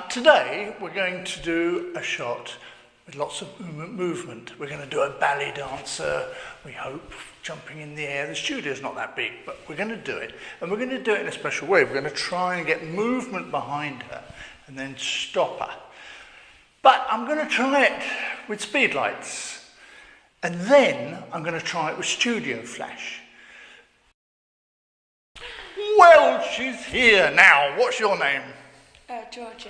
Today we're going to do a shot with lots of movement. We're going to do a ballet dancer, we hope, jumping in the air. The studio's not that big, but we're going to do it. And we're going to do it in a special way. We're going to try and get movement behind her and then stop her. But I'm going to try it with speed lights. And then I'm going to try it with studio flash. Well, she's here now. What's your name? Georgia.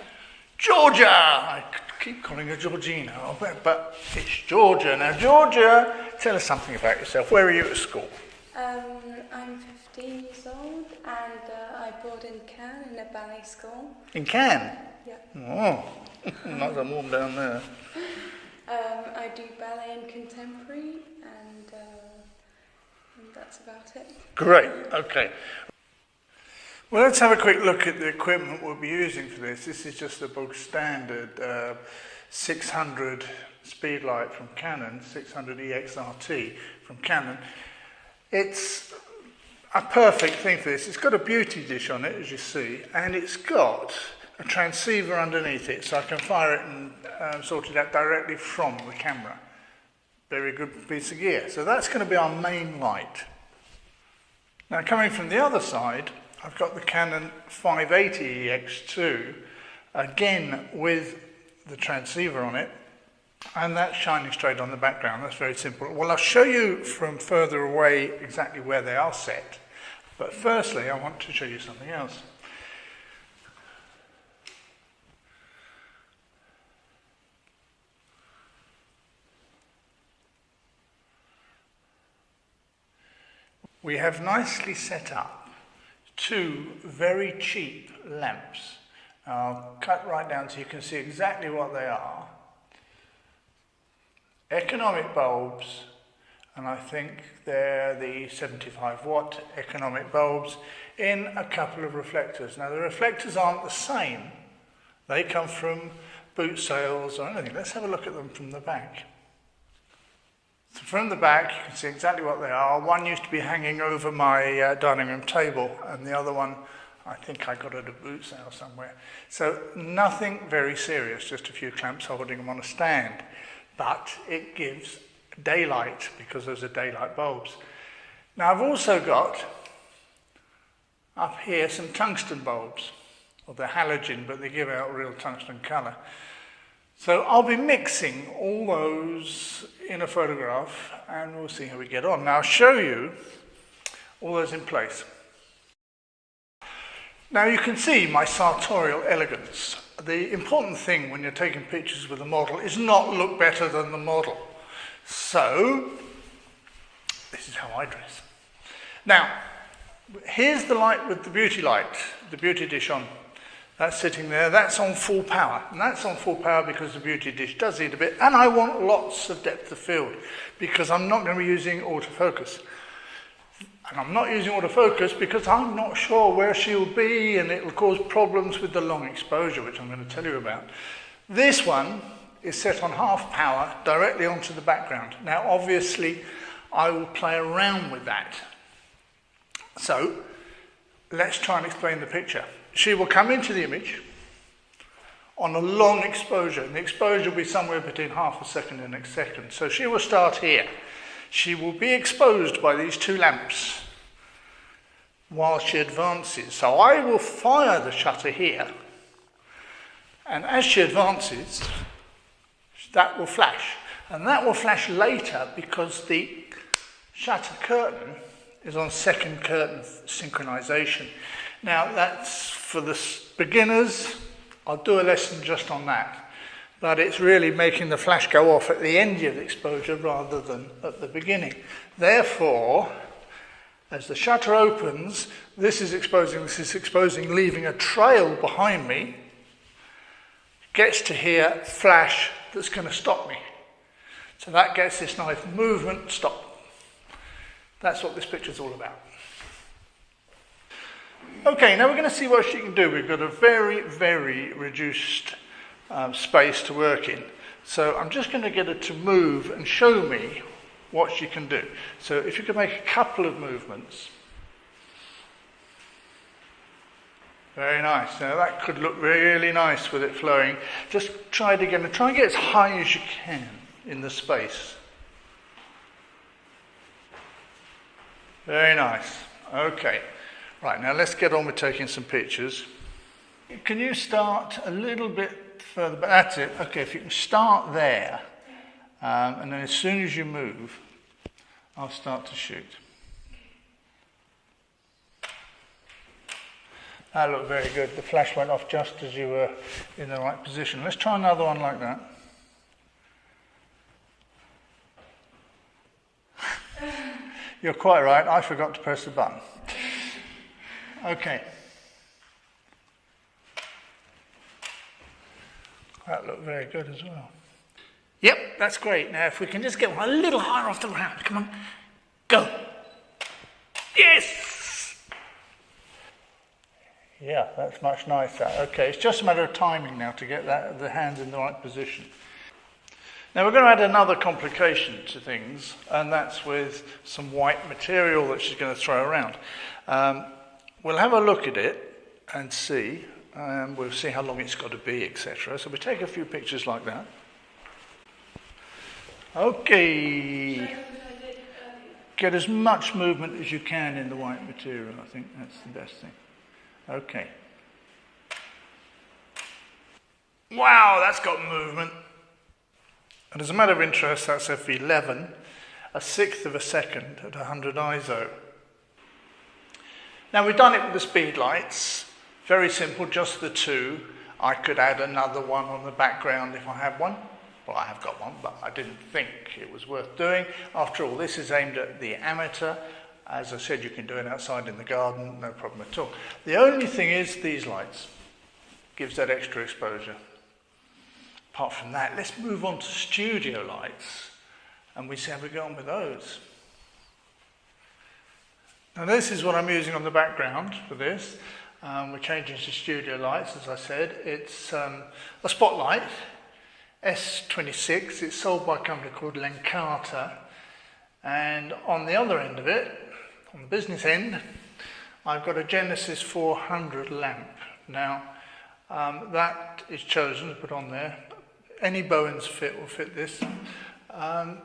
Georgia! I keep calling her Georgina, but it's Georgia. Now, Georgia, tell us something about yourself. Where are you at school? I'm 15 years old and I board in Cannes in a ballet school. In Cannes? Yeah. Oh, nice and warm down there. I do ballet and contemporary and that's about it. Great, okay. Well, let's have a quick look at the equipment we'll be using for this. This is just a bog standard 600 speed light from Canon, 600 EXRT from Canon. It's a perfect thing for this. It's got a beauty dish on it, as you see, and it's got a transceiver underneath it, so I can fire it and sort it out directly from the camera. Very good piece of gear. So that's going to be our main light. Now, coming from the other side, I've got the Canon 580 EX2, again with the transceiver on it, and that's shining straight on the background. That's very simple. Well, I'll show you from further away exactly where they are set, but firstly I want to show you something else. We have nicely set up two very cheap lamps. I'll cut right down so you can see exactly what they are. Economic bulbs, and I think they're the 75 watt economic bulbs in a couple of reflectors. Now the reflectors aren't the same. They come from boot sales or anything. Let's have a look at them from the back. So from the back, you can see exactly what they are. One used to be hanging over my dining room table, and the other one, I think I got at a boot sale somewhere. So nothing very serious, just a few clamps holding them on a stand. But it gives daylight, because those are daylight bulbs. Now I've also got, up here, some tungsten bulbs. Well, they're halogen, but they give out real tungsten colour. So I'll be mixing all those in a photograph and we'll see how we get on. Now I'll show you all those in place. Now you can see my sartorial elegance. The important thing when you're taking pictures with a model is not look better than the model. So this is how I dress. Now here's the light with the beauty light, the beauty dish on. That's sitting there, that's on full power. And that's on full power because the beauty dish does eat a bit. And I want lots of depth of field because I'm not going to be using autofocus. And I'm not using autofocus because I'm not sure where she'll be and it'll cause problems with the long exposure, which I'm going to tell you about. This one is set on half power directly onto the background. Now, obviously, I will play around with that. So, let's try and explain the picture. She will come into the image on a long exposure, and the exposure will be somewhere between half a second and a second. So she will start here. She will be exposed by these two lamps while she advances. So I will fire the shutter here, and as she advances, that will flash. And that will flash later because the shutter curtain is on second curtain synchronization. Now that's for the beginners. I'll do a lesson just on that. But it's really making the flash go off at the end of the exposure rather than at the beginning. Therefore, as the shutter opens, this is exposing, leaving a trail behind me. Gets to here, flash, that's going to stop me. So that gets this nice movement, stop. That's what this picture's all about. Okay, now we're going to see what she can do. We've got a very, very reduced space to work in. So I'm just going to get her to move and show me what she can do. So if you could make a couple of movements. Very nice. Now that could look really nice with it flowing. Just try it again and try and get as high as you can in the space. Very nice. Okay. Right, now let's get on with taking some pictures. Can you start a little bit further back? That's it. Okay, if you can start there, and then as soon as you move, I'll start to shoot. That looked very good. The flash went off just as you were in the right position. Let's try another one like that. You're quite right, I forgot to press the button. Okay. That looked very good as well. Yep, that's great. Now if we can just get one a little higher off the ground. Come on. Go. Yes! Yeah, that's much nicer. Okay, it's just a matter of timing now to get the hands in the right position. Now we're going to add another complication to things, and that's with some white material that she's going to throw around. We'll have a look at it and see. We'll see how long it's got to be, etc. So we take a few pictures like that. Okay. Get as much movement as you can in the white material. I think that's the best thing. Okay. Wow, that's got movement. And as a matter of interest, that's f11, a sixth of a second at 100 ISO. Now we've done it with the speed lights. Very simple, just the two. I could add another one on the background if I had one. Well, I have got one, but I didn't think it was worth doing. After all, this is aimed at the amateur. As I said, you can do it outside in the garden, no problem at all. The only thing is these lights. Gives that extra exposure. Apart from that, let's move on to studio lights and we see how we get on with those. Now this is what I'm using on the background for this. We're changing to studio lights, as I said. It's a spotlight, S26. It's sold by a company called Lenkata. And on the other end of it, on the business end, I've got a Genesis 400 lamp. Now, that is chosen to put on there. Any Bowens fit will fit this. I've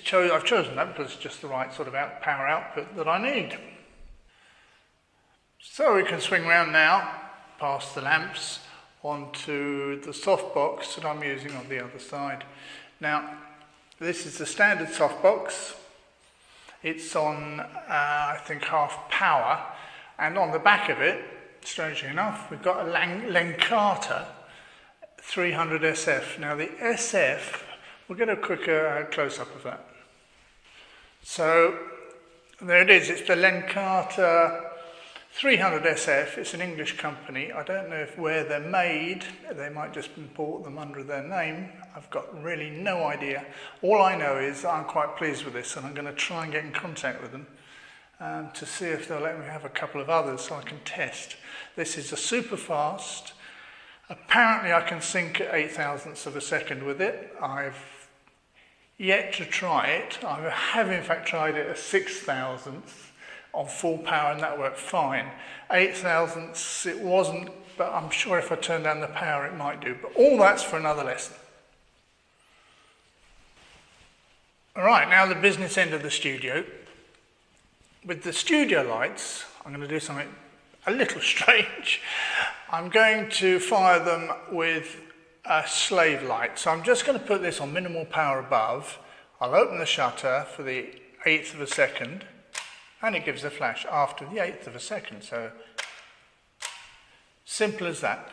chosen that because it's just the right sort of power output that I need. So we can swing round now, past the lamps, onto the softbox that I'm using on the other side. Now, this is the standard softbox. It's on, I think, half power, and on the back of it, strangely enough, we've got a Lenkata 300 SF. Now the SF, we'll get a quick close-up of that. So there it is, it's the Lenkata 300 SF. It's an English company. I don't know where they're made. They might just import them under their name. I've got really no idea. All I know is I'm quite pleased with this, and I'm going to try and get in contact with them to see if they'll let me have a couple of others so I can test. This is a super fast. Apparently I can sync at 0.008 of a second with it. I've yet to try it. I have in fact tried it at 0.006 on full power, and that worked fine. 0.008 it wasn't, but I'm sure if I turn down the power it might do. But all that's for another lesson. All right, now the business end of the studio. With the studio lights, I'm going to do something a little strange. I'm going to fire them with a slave light. So I'm just going to put this on minimal power above. I'll open the shutter for the 1/8 of a second, and it gives a flash after the 1/8 of a second. So simple as that.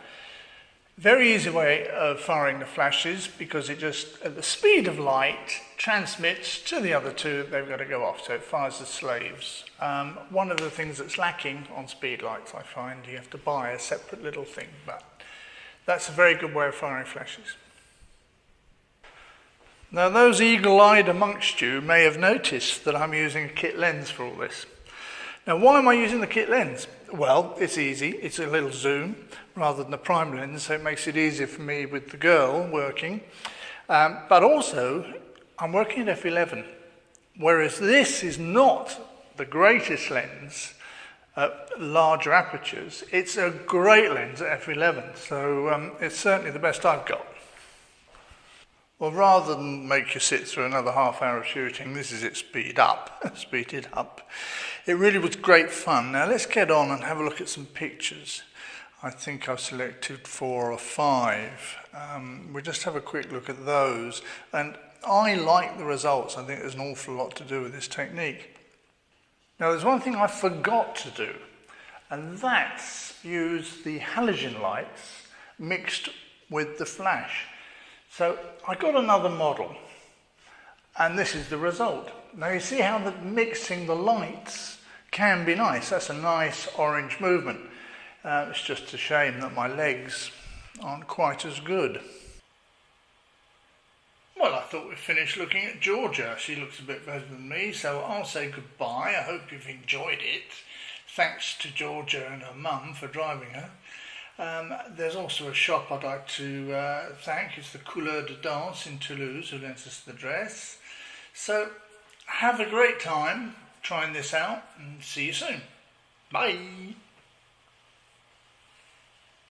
Very easy way of firing the flashes, because it just, at the speed of light, transmits to the other two. They've got to go off, so it fires the slaves. One of the things that's lacking on speed lights, I find, you have to buy a separate little thing, but that's a very good way of firing flashes. Now those eagle-eyed amongst you may have noticed that I'm using a kit lens for all this. Now why am I using the kit lens? Well, it's easy. It's a little zoom rather than a prime lens, so it makes it easier for me with the girl working. But also, I'm working at f11, whereas this is not the greatest lens at larger apertures, it's a great lens at f11, so it's certainly the best I've got. Well, rather than make you sit through another half hour of shooting, this is it speeded up. It really was great fun. Now let's get on and have a look at some pictures. I think I've selected 4 or 5. We'll just have a quick look at those. And I like the results. I think there's an awful lot to do with this technique. Now there's one thing I forgot to do, and that's use the halogen lights mixed with the flash. So I got another model, and this is the result. Now you see how mixing the lights can be nice. That's a nice orange movement. It's just a shame that my legs aren't quite as good. Well, I thought we'd finish looking at Georgia. She looks a bit better than me, so I'll say goodbye. I hope you've enjoyed it. Thanks to Georgia and her mum for driving her. There's also a shop I'd like to thank. It's the Couleur de Danse in Toulouse who lent us the dress. So have a great time trying this out and see you soon. Bye.